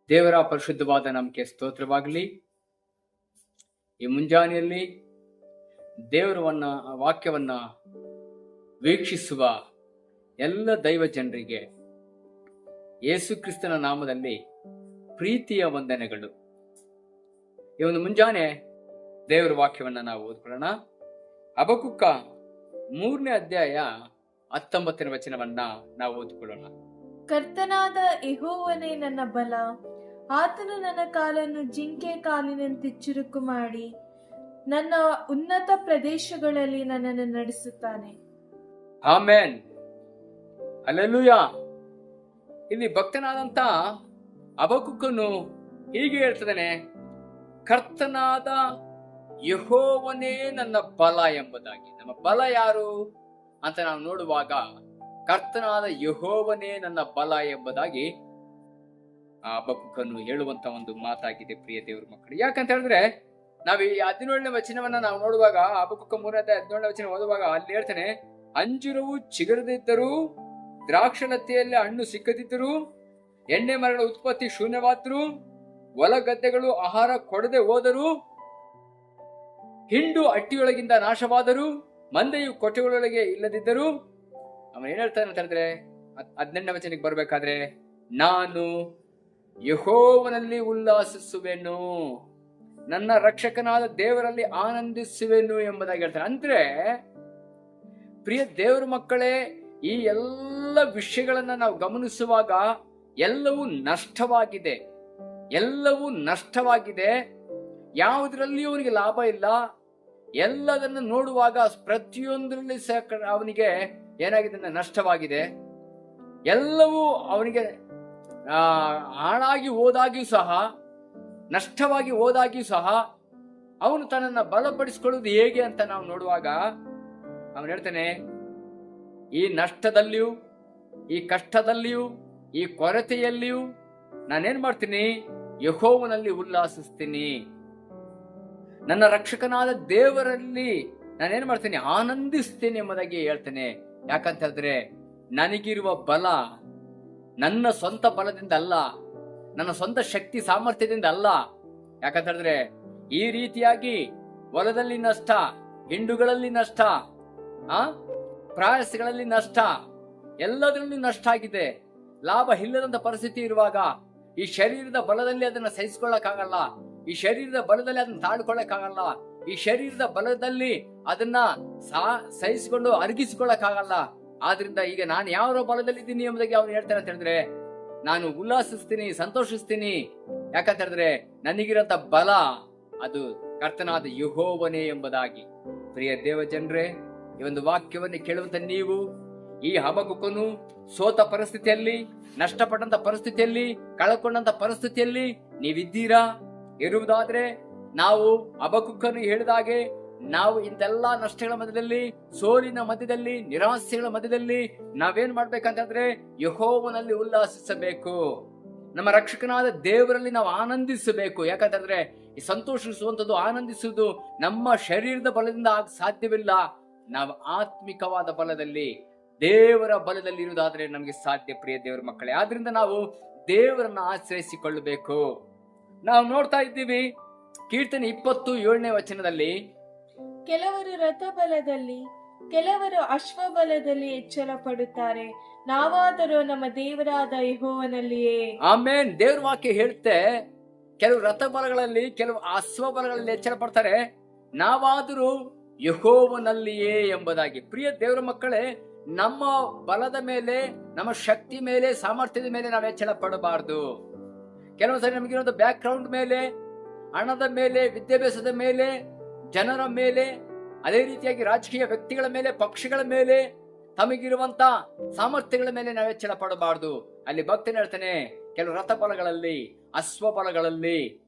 ದೇವರ ಪರಿಶುದ್ಧವಾದ ನಮಗೆ ಸ್ತೋತ್ರವಾಗಲಿ. ಈ ಮುಂಜಾನೆಯಲ್ಲಿ ದೇವರವನ್ನ ವಾಕ್ಯವನ್ನ ವೀಕ್ಷಿಸುವ ಎಲ್ಲ ದೈವ ಜನರಿಗೆ ಯೇಸು ಕ್ರಿಸ್ತನ ನಾಮದಲ್ಲಿ ಪ್ರೀತಿಯ ವಂದನೆಗಳು. ಈ ಒಂದು ಮುಂಜಾನೆ ದೇವರ ವಾಕ್ಯವನ್ನ ನಾವು ಓದ್ಕೊಳ್ಳೋಣ. ಹಬಕ್ಕುಕ 3ನೇ ಅಧ್ಯಾಯ 19ನೇ ವಚನವನ್ನ ನಾವು ಓದ್ಕೊಳ್ಳೋಣ. ಕರ್ತನಾದ ಯೆಹೋವನೇ ನನ್ನ ಬಲ, ಆತನು ನನ್ನ ಕಾಲನ್ನು ಜಿಂಕೆ ಕಾಲಿನಂತೆ ಚುರುಕು ಮಾಡಿ ನನ್ನ ಉನ್ನತ ಪ್ರದೇಶಗಳಲ್ಲಿ ನನ್ನನ್ನು ನಡೆಸುತ್ತಾನೆ. Amen, hallelujah. ಇಲ್ಲಿ ಭಕ್ತನಾದಂತ ಹಬಕ್ಕುಕನು ಹೀಗೆ ಹೇಳ್ತಿದ್ದಾನೆ, ಕರ್ತನಾದ ಯೆಹೋವನೇ ನನ್ನ ಬಲ ಎಂಬುದಾಗಿ. ನಮ್ಮ ಬಲ ಯಾರು ಅಂತ ನಾವು ನೋಡುವಾಗ ಕರ್ತನಾದ ಯೆಹೋವನೇ ನನ್ನ ಬಲ ಎಂಬುದಾಗಿ ಹಬಕ್ಕುಕನು ಹೇಳುವಂತ ಒಂದು ಮಾತಾಗಿದೆ ಪ್ರಿಯ ದೇವರ ಮಕ್ಕಳು. ಯಾಕಂತ ಹೇಳಿದ್ರೆ ನಾವು ಈ 17ನೇ ವಚನವನ್ನ ನಾವು ನೋಡುವಾಗ, ಹಬಕ್ಕುಕ 3:17 ವಚನ ಓದುವಾಗ ಅಲ್ಲಿ ಹೇಳ್ತಾನೆ, ಅಂಜೂರವು ಚಿಗುರದಿದ್ದರೂ, ದ್ರಾಕ್ಷಲತೆಯಲ್ಲಿ ಹಣ್ಣು ಸಿಕ್ಕದಿದ್ದರೂ, ಎಣ್ಣೆ ಮರಗಳ ಉತ್ಪತ್ತಿ ಶೂನ್ಯವಾದರೂ, ಹೊಲ ಗದ್ದೆಗಳು ಆಹಾರ ಕೊಡದೆ ಹೋದರೂ, ಹಿಂಡು ಅಟ್ಟಿಯೊಳಗಿಂದ ನಾಶವಾದರೂ, ಮಂದೆಯು ಕೊಟ್ಟೆಗಳೊಳಗೆ ಇಲ್ಲದಿದ್ದರೂ, ಅವನು ಏನ್ ಹೇಳ್ತಾನೆ ಅಂತ ಹೇಳಿದ್ರೆ 18ನೇ ವಚನಕ್ಕೆ ಬರ್ಬೇಕಾದ್ರೆ, ನಾನು ಯೆಹೋವನಲ್ಲಿ ಉಲ್ಲಾಸಿಸುವೆನು, ನನ್ನ ರಕ್ಷಕನಾದ ದೇವರಲ್ಲಿ ಆನಂದಿಸುವೆನು ಎಂಬುದಾಗಿ ಹೇಳ್ತಾನೆ. ಅಂದ್ರೆ ಪ್ರಿಯ ದೇವರ ಮಕ್ಕಳೇ, ಈ ಎಲ್ಲ ವಿಷಯಗಳನ್ನ ನಾವು ಗಮನಿಸುವಾಗ ಎಲ್ಲವೂ ನಷ್ಟವಾಗಿದೆ, ಎಲ್ಲವೂ ನಷ್ಟವಾಗಿದೆ. ಯಾವುದರಲ್ಲಿ ಅವನಿಗೆ ಲಾಭ ಇಲ್ಲ. ಎಲ್ಲದನ್ನು ನೋಡುವಾಗ ಪ್ರತಿಯೊಂದರಲ್ಲಿ ಅವನಿಗೆ ಏನಾಗಿದೆ, ನಷ್ಟವಾಗಿದೆ. ಎಲ್ಲವೂ ಅವನಿಗೆ ಹಾಳಾಗಿ ಹೋದಾಗಿಯೂ ಸಹ, ನಷ್ಟವಾಗಿ ಹೋದಾಗಿಯೂ ಸಹ ಅವನು ತನ್ನನ್ನ ಬಲಪಡಿಸಿಕೊಳ್ಳುವುದು ಹೇಗೆ ಅಂತ ನಾವು ನೋಡುವಾಗ ಅವನು ಹೇಳ್ತಾನೆ, ಈ ನಷ್ಟದಲ್ಲಿಯೂ, ಈ ಕಷ್ಟದಲ್ಲಿಯೂ, ಈ ಕೊರತೆಯಲ್ಲಿಯೂ ನಾನೇನ್ ಮಾಡ್ತೀನಿ, ಯೆಹೋವನಲ್ಲಿ ಉಲ್ಲಾಸಿಸ್ತೀನಿ. ನನ್ನ ರಕ್ಷಕನಾದ ದೇವರಲ್ಲಿ ನಾನೇನ್ ಮಾಡ್ತೀನಿ, ಆನಂದಿಸ್ತೀನಿ ಎಂಬುದಾಗಿ ಹೇಳ್ತೇನೆ. ಯಾಕಂತ ಹೇಳಿದ್ರೆ ನನಗಿರುವ ಬಲ ನನ್ನ ಸ್ವಂತ ಬಲದಿಂದ ಅಲ್ಲ, ನನ್ನ ಸ್ವಂತ ಶಕ್ತಿ ಸಾಮರ್ಥ್ಯದಿಂದ ಅಲ್ಲ. ಯಾಕಂತ ಹೇಳಿದ್ರೆ ಈ ರೀತಿಯಾಗಿ ಹೊಲದಲ್ಲಿ ನಷ್ಟ, ಹಿಂಡುಗಳಲ್ಲಿ ನಷ್ಟ, ಪ್ರಾಯಸಗಳಲ್ಲಿ ನಷ್ಟ, ಎಲ್ಲದರಲ್ಲೂ ನಷ್ಟ ಆಗಿದೆ. ಲಾಭ ಇಲ್ಲದಂತ ಪರಿಸ್ಥಿತಿ ಇರುವಾಗ ಈ ಶರೀರದ ಬಲದಲ್ಲಿ ಅದನ್ನ ಸಹಿಸಿಕೊಳ್ಳಕ್ಕಾಗಲ್ಲ, ಈ ಶರೀರದ ಬಲದಲ್ಲಿ ಅದನ್ನ ತಾಳ್ಕೊಳ್ಳಕ್ಕಾಗಲ್ಲ, ಈ ಶರೀರದ ಬಲದಲ್ಲಿ ಅದನ್ನ ಸಹಿಸಿಕೊಂಡು ಅರಗಿಸಿಕೊಳ್ಳಕ್ಕಾಗಲ್ಲ. ಆದ್ರಿಂದ ಈಗ ನಾನು ಯಾವ ಬಲದಲ್ಲಿ ಇದ್ದೀನಿ ಎಂಬುದಾಗಿ ಅವನು ಹೇಳ್ತಾನೆ ಅಂತ ಹೇಳಿದ್ರೆ, ನಾನು ಉಲ್ಲಾಸಿಸ್ತೀನಿ, ಸಂತೋಷಿಸ್ತೀನಿ. ಯಾಕಂತ ಹೇಳಿದ್ರೆ ನನಗಿರಂತ ಬಲ ಅದು ಕರ್ತನಾದ ಯೆಹೋವನೇ ಎಂಬುದಾಗಿ. ಪ್ರಿಯ ದೇವ ಜನರೇ, ಈ ಒಂದು ವಾಕ್ಯವನ್ನು ಕೇಳುವಂತ ನೀವು ಈ ಹಬಕ್ಕುಕನು ಸೋತ ಪರಿಸ್ಥಿತಿಯಲ್ಲಿ, ನಷ್ಟಪಟ್ಟಂತ ಪರಿಸ್ಥಿತಿಯಲ್ಲಿ, ಕಳಕೊಂಡಂತ ಪರಿಸ್ಥಿತಿಯಲ್ಲಿ ನೀವಿದ್ದೀರಾ? ಇರುವುದಾದ್ರೆ ನಾವು ಹಬಕ್ಕುಕನು ಹೇಳಿದಾಗೆ ನಾವು ಇಂತೆಲ್ಲಾ ನಷ್ಟಗಳ ಮಧ್ಯದಲ್ಲಿ, ಸೋಲಿನ ಮಧ್ಯದಲ್ಲಿ, ನಿರಾಸೆಗಳ ಮಧ್ಯದಲ್ಲಿ ನಾವೇನ್ ಮಾಡ್ಬೇಕಂತಂದ್ರೆ ಯೆಹೋವನಲ್ಲಿ ಉಲ್ಲಾಸಿಸಬೇಕು. ನಮ್ಮ ರಕ್ಷಕನಾದ ದೇವರಲ್ಲಿ ನಾವು ಆನಂದಿಸಬೇಕು. ಯಾಕಂತಂದ್ರೆ ಈ ಸಂತೋಷಿಸುವಂಥದ್ದು, ಆನಂದಿಸುವುದು ನಮ್ಮ ಶರೀರದ ಬಲದಿಂದ ಸಾಧ್ಯವಿಲ್ಲ. ನಾವು ಆತ್ಮಿಕವಾದ ಬಲದಲ್ಲಿ, ದೇವರ ಬಲದಲ್ಲಿ ಇರುವುದಾದ್ರೆ ನಮಗೆ ಸಾಧ್ಯ ಪ್ರಿಯ ದೇವರ ಮಕ್ಕಳೇ. ಆದ್ರಿಂದ ನಾವು ದೇವರನ್ನ ಆಶ್ರಯಿಸಿಕೊಳ್ಳಬೇಕು. ನಾವು ನೋಡ್ತಾ ಇದ್ದೀವಿ ಕೀರ್ತನೆ 27ನೇ ವಚನದಲ್ಲಿ, ಕೆಲವರು ರಥಬಲದಲ್ಲಿ, ಕೆಲವರು ಅಶ್ವಬಲದಲ್ಲಿ ಎಚ್ಚರ ಪಡುತ್ತಾರೆ, ನಾವಾದರೂ ನಮ್ಮ ದೇವರಾದ ಯೆಹೋವನಲ್ಲಿಯೇ. ಆಮೇನ್. ದೇವ್ರ ವಾಕ್ಯ ಹೇಳುತ್ತೆ, ಕೆಲವು ರಥಬಲಗಳಲ್ಲಿ, ಕೆಲವು ಅಶ್ವಬಲಗಳಲ್ಲಿ ಎಚ್ಚರ ಪಡ್ತಾರೆ, ನಾವಾದರೂ ಯೆಹೋವನಲ್ಲಿಯೇ ಎಂಬುದಾಗಿ. ಪ್ರಿಯ ದೇವರ ಮಕ್ಕಳೇ, ನಮ್ಮ ಬಲದ ಮೇಲೆ, ನಮ್ಮ ಶಕ್ತಿ ಮೇಲೆ, ಸಾಮರ್ಥ್ಯದ ಮೇಲೆ ನಾವು ಎಚ್ಚರ ಪಡಬಾರದು. ಕೆಲವೊಂದ್ಸರಿ ನಮಗಿರೋದು ಬ್ಯಾಕ್ ಗ್ರೌಂಡ್ ಮೇಲೆ, ಹಣದ ಮೇಲೆ, ವಿದ್ಯಾಭ್ಯಾಸದ ಮೇಲೆ, ಜನರ ಮೇಲೆ, ಅದೇ ರೀತಿಯಾಗಿ ರಾಜಕೀಯ ವ್ಯಕ್ತಿಗಳ ಮೇಲೆ, ಪಕ್ಷಗಳ ಮೇಲೆ, ತಮಗಿರುವಂತ ಸಾಮರ್ಥ್ಯಗಳ ಮೇಲೆ ನಾವು ಎಚ್ಚರ ಪಡಬಾರದು. ಅಲ್ಲಿ ಭಕ್ತನ ಹೇಳ್ತಾನೆ, ಕೆಲವು ರಥಬಲಗಳಲ್ಲಿ, ಅಶ್ವಬಲಗಳಲ್ಲಿ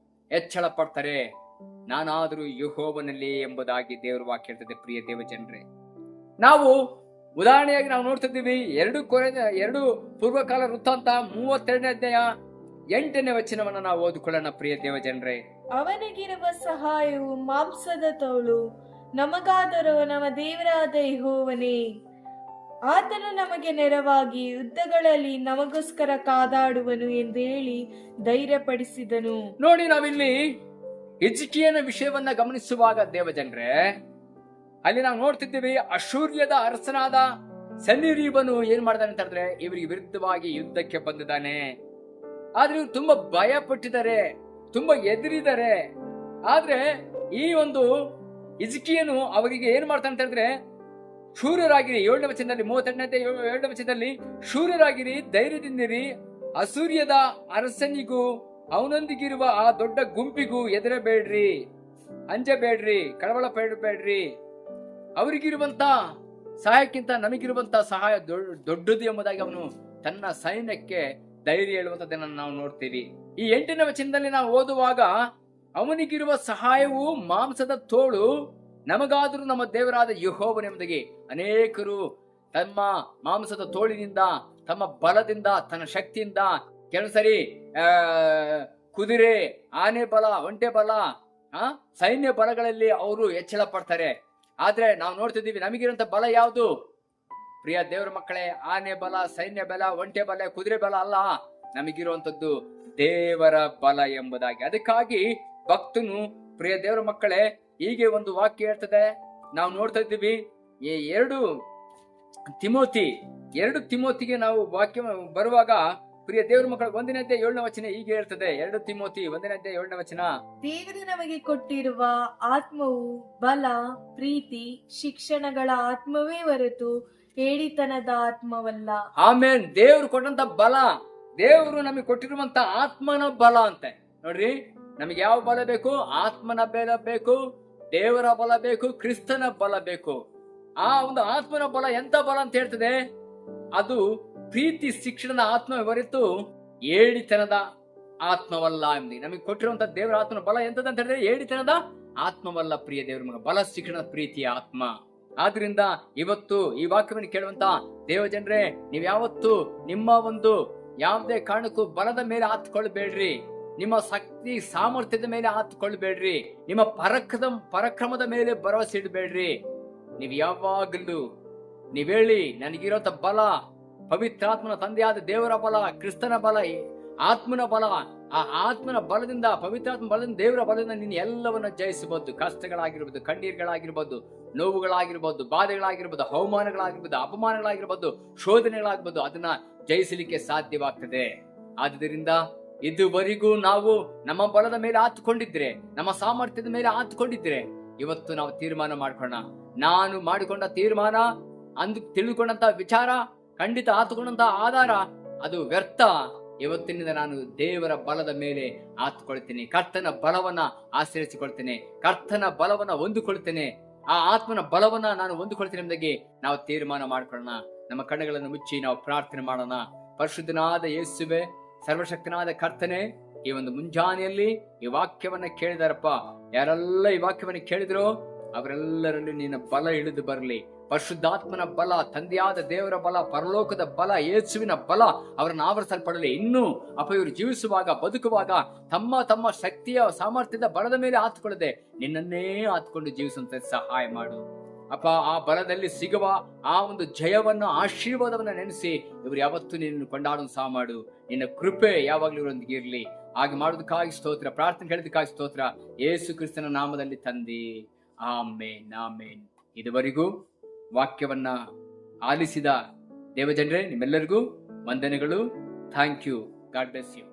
ಎಚ್ಚರ ಪಡ್ತಾರೆ, ನಾನಾದರೂ ಯೆಹೋವನಲ್ಲಿ ಎಂಬುದಾಗಿ ದೇವರ ವಾಕ್ಯ ಹೇಳ್ತದೆ. ಪ್ರಿಯ ದೇವ ಜನರೇ, ನಾವು ಉದಾಹರಣೆಯಾಗಿ ನಾವು ನೋಡ್ತಿದ್ದೀವಿ 2 ಪೂರ್ವಕಾಲ ವೃತ್ತಾಂತ 32ನೇ ಅಧ್ಯಾಯ 8ನೇ ವಚನವನ್ನು ನಾವು ಓದಿಕೊಳ್ಳೋಣ. ಪ್ರಿಯ ದೇವ ಜನರೇ, ಅವನಿಗಿರುವ ಸಹಾಯವು ಮಾಂಸದ ತೋಳು, ನಮಗಾದರೂ ನಮ್ಮ ದೇವರಾದ ಯೆಹೋವನೇ. ಆತನು ನಮಗೆ ನೆರವಾಗಿ ಯುದ್ಧಗಳಲ್ಲಿ ನಮಗೋಸ್ಕರ ಕಾದಾಡುವನು ಎಂದು ಹೇಳಿ ಧೈರ್ಯಪಡಿಸಿದನು. ನೋಡಿ, ನಾವಿಲ್ಲಿ ಹಿಜ್ಕೀಯನ ವಿಷಯವನ್ನ ಗಮನಿಸುವಾಗ ದೇವಜನರೇ, ಅಲ್ಲಿ ನಾವು ನೋಡ್ತಿದ್ದೀವಿ, ಅಶೂರ್ಯದ ಅರಸನಾದ ಸನ್ನಿರೀಬನು ಏನ್ ಮಾಡ್ತಾನೆ ಅಂತ ಹೇಳಿದ್ರೆ ಇವರಿಗೆ ವಿರುದ್ಧವಾಗಿ ಯುದ್ಧಕ್ಕೆ ಬಂದಿದ್ದಾನೆ. ಆದ್ರೆ ಇವ್ರು ತುಂಬಾ ಭಯ ಪಟ್ಟಿದ್ದಾರೆ, ತುಂಬಾ ಎದುರಿದ್ದಾರೆ. ಆದ್ರೆ ಈ ಒಂದು ಹಿಜ್ಕೀಯನು ಅವರಿಗೆ ಏನ್ ಮಾಡ್ತಾನೆ ಅಂತ ಹೇಳಿದ್ರೆ, ಶೂರರಾಗಿರಿ, 7ನೇ ವಚನದಲ್ಲಿ 7ನೇ ವಚನದಲ್ಲಿ ಶೂರರಾಗಿರಿ, ಧೈರ್ಯದಿಂದಿರಿ, ಅಸೂರ್ಯದ ಅರಸನಿಗೂ ಅವನೊಂದಿಗಿರುವ ಆ ದೊಡ್ಡ ಗುಂಪಿಗೂ ಎದುರಬೇಡ್ರಿ, ಅಂಜಬೇಡ್ರಿ, ಕಳವಳ ಪಡಬೇಡ್ರಿ. ಅವರಿಗಿರುವಂತ ಸಹಾಯಕ್ಕಿಂತ ನಮಗಿರುವಂತ ಸಹಾಯ ದೊಡ್ಡದು ಎಂಬುದಾಗಿ ಅವನು ತನ್ನ ಸೈನ್ಯಕ್ಕೆ ಧೈರ್ಯ ಹೇಳುವಂತದ್ದನ್ನು ನಾವು ನೋಡ್ತೀವಿ. ಈ 8ನೇ ವಚನದಲ್ಲಿ ನಾವು ಓದುವಾಗ, ಅವನಿಗಿರುವ ಸಹಾಯವು ಮಾಂಸದ ತೋಳು, ನಮಗಾದರೂ ನಮ್ಮ ದೇವರಾದ ಯೆಹೋವನೆಂಬುದಾಗಿ. ಅನೇಕರು ತಮ್ಮ ಮಾಂಸದ ತೋಳಿನಿಂದ, ತಮ್ಮ ಬಲದಿಂದ, ತನ್ನ ಶಕ್ತಿಯಿಂದ, ಕೆಲವು ಸರಿ ಕುದುರೆ, ಆನೆ ಬಲ, ಒಂಟೆ ಬಲ, ಸೈನ್ಯ ಬಲಗಳಲ್ಲಿ ಅವರು ಹೆಚ್ಚಳ ಪಡ್ತಾರೆ. ಆದ್ರೆ ನಾವು ನೋಡ್ತಿದ್ದೀವಿ, ನಮಗಿರುವಂತ ಬಲ ಯಾವುದು ಪ್ರಿಯ ದೇವರ ಮಕ್ಕಳೇ? ಆನೆ ಬಲ, ಸೈನ್ಯ ಬಲ, ಒಂಟೆ ಬಲ, ಕುದುರೆ ಬಲ ಅಲ್ಲ, ನಮಗಿರುವಂತದ್ದು ದೇವರ ಬಲ ಎಂಬುದಾಗಿ. ಅದಕ್ಕಾಗಿ ಭಕ್ತನು, ಪ್ರಿಯ ದೇವರ ಮಕ್ಕಳೇ, ಹೀಗೆ ಒಂದು ವಾಕ್ಯ ಹೇಳ್ತದೆ. ನಾವು ನೋಡ್ತಾ ಇದ್ದೀವಿ, ಈ 2 ತಿಮೋತಿಗೆ ನಾವು ವಾಕ್ಯ ಬರುವಾಗ, ಪ್ರಿಯ ದೇವರ ಮಕ್ಕಳ 1ನೇ ಅಧ್ಯಾಯ 7ನೇ ವಚನ ಹೀಗೆ ಹೇಳ್ತದೆ. 2 ತಿಮೋತಿ 1ನೇ ಅಧ್ಯಾಯ 7ನೇ ವಚನ, ದೇವರು ನಮಗೆ ಕೊಟ್ಟಿರುವ ಆತ್ಮವು ಬಲ, ಪ್ರೀತಿ, ಶಿಕ್ಷಣಗಳ ಆತ್ಮವೇ ಹೊರತು ಹೇಳಿತನದ ಆತ್ಮವಲ್ಲ. ಆಮೇನ್. ದೇವರು ಕೊಟ್ಟಂತ ಬಲ, ದೇವರು ನಮಗೆ ಕೊಟ್ಟಿರುವಂತ ಆತ್ಮನ ಬಲ ಅಂತೆ. ನೋಡ್ರಿ, ನಮಗೆ ಯಾವ ಬಲ ಬೇಕು? ಆತ್ಮನ ಬಲ ಬೇಕು, ದೇವರ ಬಲ ಬೇಕು, ಕ್ರಿಸ್ತನ ಬಲ ಬೇಕು. ಆ ಒಂದು ಆತ್ಮನ ಬಲ ಎಂತ ಬಲ ಅಂತ ಹೇಳ್ತದೆ? ಅದು ಪ್ರೀತಿ, ಶಿಕ್ಷಣದ ಆತ್ಮ ಹೊರತು ಏಡಿತನದ ಆತ್ಮವಲ್ಲ ಎಂಬುದು. ನಮಗೆ ಕೊಟ್ಟಿರುವಂತ ದೇವರ ಆತ್ಮನ ಬಲ ಎಂತದ ಅಂತ ಹೇಳಿದ್ರೆ ಏಡಿತನದ ಆತ್ಮವಲ್ಲ ಪ್ರಿಯ ದೇವರ ಮಗ, ಬಲ, ಶಿಕ್ಷಣ, ಪ್ರೀತಿಯ ಆತ್ಮ. ಆದ್ರಿಂದ ಇವತ್ತು ಈ ವಾಕ್ಯವನ್ನು ಕೇಳುವಂತ ದೇವಜನರೇ, ನೀವು ಯಾವತ್ತು ನಿಮ್ಮ ಒಂದು ಯಾವುದೇ ಕಾರಣಕ್ಕೂ ಬಲದ ಮೇಲೆ ಆತ್ಕೊಳ್ಬೇಡ್ರಿ, ನಿಮ್ಮ ಶಕ್ತಿ ಸಾಮರ್ಥ್ಯದ ಮೇಲೆ ಆತ್ಕೊಳ್ಬೇಡ್ರಿ, ನಿಮ್ಮ ಪರಾಕ್ರಮದ ಮೇಲೆ ಭರವಸೆ ಇಡಬೇಡ್ರಿ. ನೀವು ಯಾವಾಗಲೂ ನೀವ್ ಹೇಳಿ, ನನಗಿರೋಂಥ ಬಲ ಪವಿತ್ರಾತ್ಮನ ತಂದೆಯಾದ ದೇವರ ಬಲ, ಕ್ರಿಸ್ತನ ಬಲ, ಆತ್ಮನ ಬಲ. ಆ ಆತ್ಮನ ಬಲದಿಂದ, ಪವಿತ್ರಾತ್ಮ ಬಲದಿಂದ, ದೇವರ ಬಲದಿಂದ ನೀನು ಎಲ್ಲವನ್ನ ಜಯಿಸಬಹುದು. ಕಷ್ಟಗಳಾಗಿರ್ಬೋದು, ಕಣ್ಣೀರುಗಳಾಗಿರ್ಬೋದು, ನೋವುಗಳಾಗಿರ್ಬೋದು, ಬಾಧೆಗಳಾಗಿರ್ಬೋದು, ಅವಮಾನಗಳಾಗಿರ್ಬೋದು, ಅಪಮಾನಗಳಾಗಿರ್ಬೋದು, ಶೋಧನೆಗಳಾಗಿರ್ಬೋದು, ಅದನ್ನ ಜಯಿಸಲಿಕ್ಕೆ ಸಾಧ್ಯವಾಗ್ತದೆ. ಆದುದರಿಂದ ಇದುವರೆಗೂ ನಾವು ನಮ್ಮ ಬಲದ ಮೇಲೆ ಆತುಕೊಂಡಿದ್ರೆ, ನಮ್ಮ ಸಾಮರ್ಥ್ಯದ ಮೇಲೆ ಆತುಕೊಂಡಿದ್ರೆ, ಇವತ್ತು ನಾವು ತೀರ್ಮಾನ ಮಾಡ್ಕೊಳ್ಳೋಣ. ನಾನು ಮಾಡಿಕೊಂಡ ತೀರ್ಮಾನ, ಅಂದು ತಿಳಿದುಕೊಂಡಂತ ವಿಚಾರ, ಖಂಡಿತ ಆತುಕೊಂಡಂತ ಆಧಾರ ಅದು ವ್ಯರ್ಥ. ಇವತ್ತಿನಿಂದ ನಾನು ದೇವರ ಬಲದ ಮೇಲೆ ಆತುಕೊಳ್ತೇನೆ, ಕರ್ತನ ಬಲವನ್ನ ಆಶ್ರಯಿಸಿಕೊಳ್ತೇನೆ, ಕರ್ತನ ಬಲವನ್ನ ಹೊಂದಿಕೊಳ್ತೇನೆ, ಆ ಆತ್ಮನ ಬಲವನ್ನ ನಾನು ಹೊಂದಿಕೊಳ್ತೇನೆ ಎಂಬುದಾಗಿ ನಾವು ತೀರ್ಮಾನ ಮಾಡ್ಕೊಳ್ಳೋಣ. ನಮ್ಮ ಕಣ್ಣುಗಳನ್ನು ಮುಚ್ಚಿ ನಾವು ಪ್ರಾರ್ಥನೆ ಮಾಡೋಣ. ಪರಿಶುದ್ಧನಾದ ಯೇಸುವೆ, ಸರ್ವಶಕ್ತನಾದ ಕರ್ತನೆ, ಈ ಒಂದು ಮುಂಜಾನೆಯಲ್ಲಿ ಈ ವಾಕ್ಯವನ್ನ ಕೇಳಿದಾರಪ್ಪ, ಯಾರೆಲ್ಲ ಈ ವಾಕ್ಯವನ್ನ ಕೇಳಿದ್ರು ಅವರೆಲ್ಲರಲ್ಲಿ ನಿನ್ನ ಬಲ ಇಳಿದು ಬರಲಿ. ಪರಿಶುದ್ಧಾತ್ಮನ ಬಲ, ತಂದೆಯಾದ ದೇವರ ಬಲ, ಪರಲೋಕದ ಬಲ, ಯೇಸುವಿನ ಬಲ ಅವರನ್ನು ಆವರಿಸಲ್ಪಡಲಿ. ಇನ್ನೂ ಇವರು ಜೀವಿಸುವಾಗ, ಬದುಕುವಾಗ ತಮ್ಮ ತಮ್ಮ ಶಕ್ತಿಯ ಸಾಮರ್ಥ್ಯದ ಬಲದ ಮೇಲೆ ಆತುಕೊಳ್ಳದೆ ನಿನ್ನನ್ನೇ ಆತ್ಕೊಂಡು ಜೀವಿಸುವಂತೆ ಸಹಾಯ ಮಾಡು ಅಪ್ಪ. ಆ ಬಲದಲ್ಲಿ ಸಿಗುವ ಆ ಒಂದು ಜಯವನ್ನ, ಆಶೀರ್ವಾದವನ್ನ ನೆನೆಸಿ ಇವರು ಯಾವತ್ತೂ ನಿನ್ನನ್ನು ಕೊಂಡಾಡಲು ಸಹ ಮಾಡು. ನಿನ್ನ ಕೃಪೆ ಯಾವಾಗಲೂ ಇವರೊಂದಿಗೆ ಇರಲಿ. ಹಾಗೆ ಮಾಡೋದಕ್ಕಾಗಿ ಸ್ತೋತ್ರ, ಪ್ರಾರ್ಥನೆ ಕೇಳೋದಕ್ಕಾಗಿ ಸ್ತೋತ್ರ, ಯೇಸು ಕ್ರಿಸ್ತನ ನಾಮದಲ್ಲಿ ತಂದೆ, ಆಮೇನ್, ಆಮೇನ್. ಇದುವರೆಗೂ ವಾಕ್ಯವನ್ನ ಆಲಿಸಿದ ದೇವಜನರೇ, ನಿಮ್ಮೆಲ್ಲರಿಗೂ ವಂದನೆಗಳು. Thank you. God bless you.